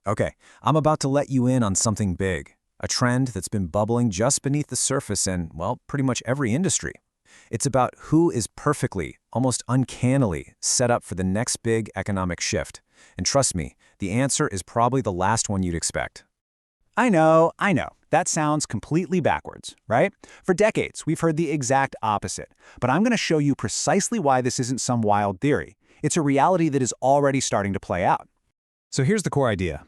Okay, I'm about to let you in on something big, a trend that's been bubbling just beneath the surface in, well, pretty much every industry. It's about who is perfectly, almost uncannily, set up for the next big economic shift. And trust me, the answer is probably the last one you'd expect. I know. That sounds completely backwards, right? For decades, we've heard the exact opposite. But I'm going to show you precisely why this isn't some wild theory. It's a reality that is already starting to play out. So here's the core idea.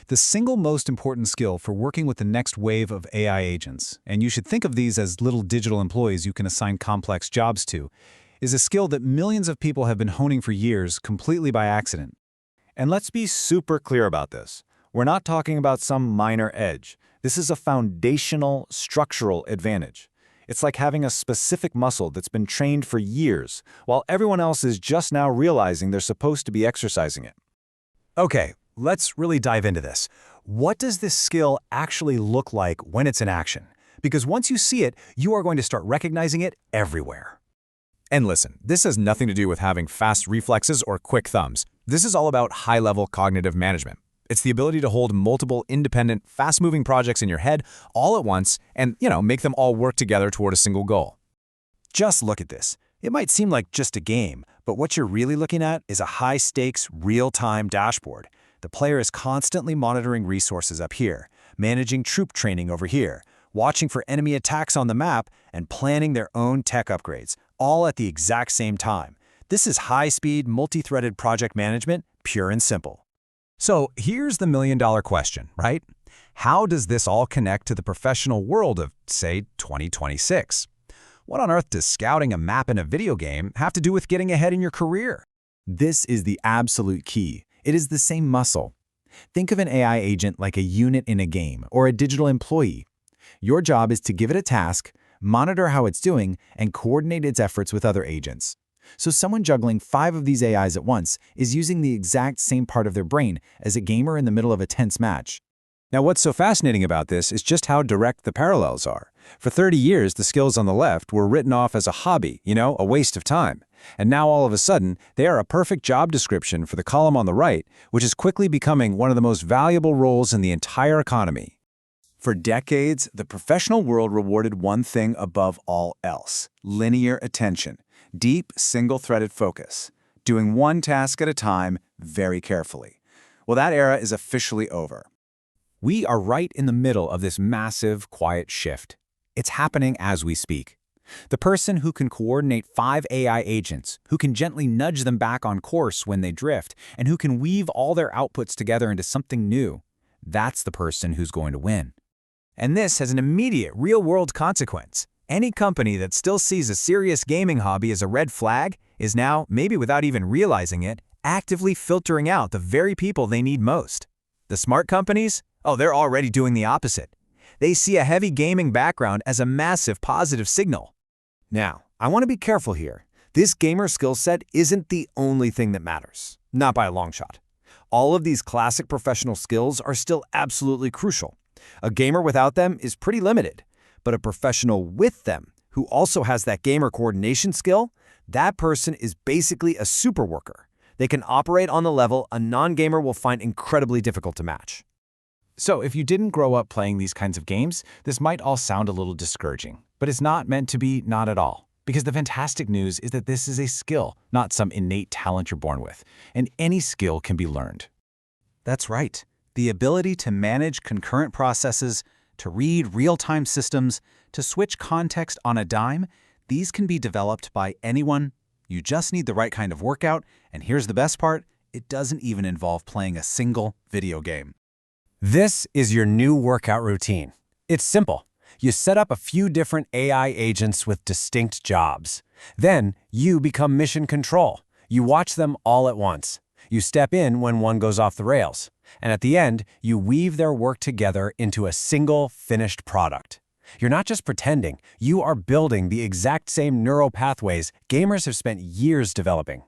The single most important skill for working with the next wave of AI agents, and you should think of these as little digital employees you can assign complex jobs to, is a skill that millions of people have been honing for years completely by accident. And let's be super clear about this. We're not talking about some minor edge. This is a foundational, structural advantage. It's like having a specific muscle that's been trained for years, while everyone else is just now realizing they're supposed to be exercising it. Okay, let's really dive into this. What does this skill actually look like when it's in action? Because once you see it, you are going to start recognizing it everywhere. And listen, this has nothing to do with having fast reflexes or quick thumbs. This is all about high-level cognitive management. It's the ability to hold multiple independent, fast-moving projects in your head all at once and, make them all work together toward a single goal. Just look at this. It might seem like just a game, but what you're really looking at is a high-stakes, real-time dashboard. The player is constantly monitoring resources up here, managing troop training over here, watching for enemy attacks on the map, and planning their own tech upgrades, all at the exact same time. This is high-speed, multi-threaded project management, pure and simple. So here's the million-dollar question, right? How does this all connect to the professional world of, say, 2026? What on earth does scouting a map in a video game have to do with getting ahead in your career? This is the absolute key. It is the same muscle. Think of an AI agent like a unit in a game or a digital employee. Your job is to give it a task, monitor how it's doing, and coordinate its efforts with other agents. So someone juggling 5 of these AIs at once is using the exact same part of their brain as a gamer in the middle of a tense match. Now, what's so fascinating about this is just how direct the parallels are. For 30 years, the skills on the left were written off as a hobby, a waste of time. And now all of a sudden, they are a perfect job description for the column on the right, which is quickly becoming one of the most valuable roles in the entire economy. For decades, the professional world rewarded one thing above all else: linear attention, deep, single-threaded focus, doing one task at a time very carefully. Well, that era is officially over. We are right in the middle of this massive, quiet shift. It's happening as we speak. The person who can coordinate 5 AI agents, who can gently nudge them back on course when they drift, and who can weave all their outputs together into something new, that's the person who's going to win. And this has an immediate, real-world consequence. Any company that still sees a serious gaming hobby as a red flag is now, maybe without even realizing it, actively filtering out the very people they need most. The smart companies? Oh, they're already doing the opposite. They see a heavy gaming background as a massive positive signal. Now, I want to be careful here. This gamer skill set isn't the only thing that matters. Not by a long shot. All of these classic professional skills are still absolutely crucial. A gamer without them is pretty limited. But a professional with them, who also has that gamer coordination skill, that person is basically a super worker. They can operate on the level a non-gamer will find incredibly difficult to match. So if you didn't grow up playing these kinds of games, this might all sound a little discouraging. But it's not meant to be, not at all. Because the fantastic news is that this is a skill, not some innate talent you're born with. And any skill can be learned. That's right. The ability to manage concurrent processes, to read real-time systems, to switch context on a dime, these can be developed by anyone. You just need the right kind of workout, and here's the best part, it doesn't even involve playing a single video game. This is your new workout routine. It's simple. You set up a few different AI agents with distinct jobs. Then, you become mission control. You watch them all at once. You step in when one goes off the rails. And at the end, you weave their work together into a single, finished product. You're not just pretending, you are building the exact same neural pathways gamers have spent years developing.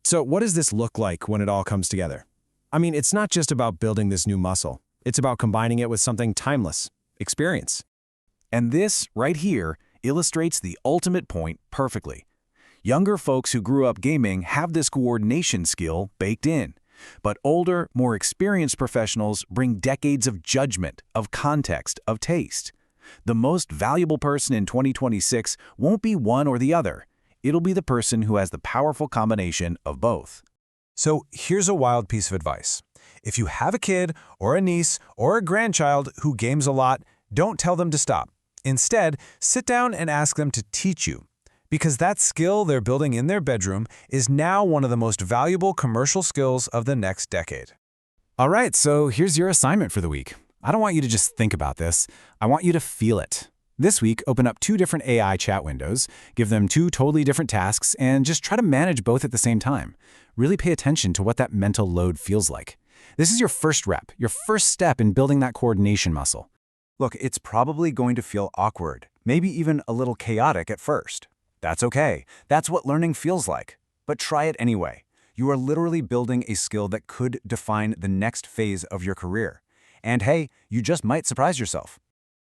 So what does this look like when it all comes together? I mean, it's not just about building this new muscle. It's about combining it with something timeless, experience. And this, right here, illustrates the ultimate point perfectly. Younger folks who grew up gaming have this coordination skill baked in. But older, more experienced professionals bring decades of judgment, of context, of taste. The most valuable person in 2026 won't be one or the other. It'll be the person who has the powerful combination of both. So here's a wild piece of advice. If you have a kid or a niece or a grandchild who games a lot, don't tell them to stop. Instead, sit down and ask them to teach you. Because that skill they're building in their bedroom is now one of the most valuable commercial skills of the next decade. All right, so here's your assignment for the week. I don't want you to just think about this. I want you to feel it. This week, open up 2 different AI chat windows, give them 2 totally different tasks, and just try to manage both at the same time. Really pay attention to what that mental load feels like. This is your first rep, your first step in building that coordination muscle. Look, it's probably going to feel awkward, maybe even a little chaotic at first. That's okay. That's what learning feels like. But try it anyway. You are literally building a skill that could define the next phase of your career. And hey, you just might surprise yourself.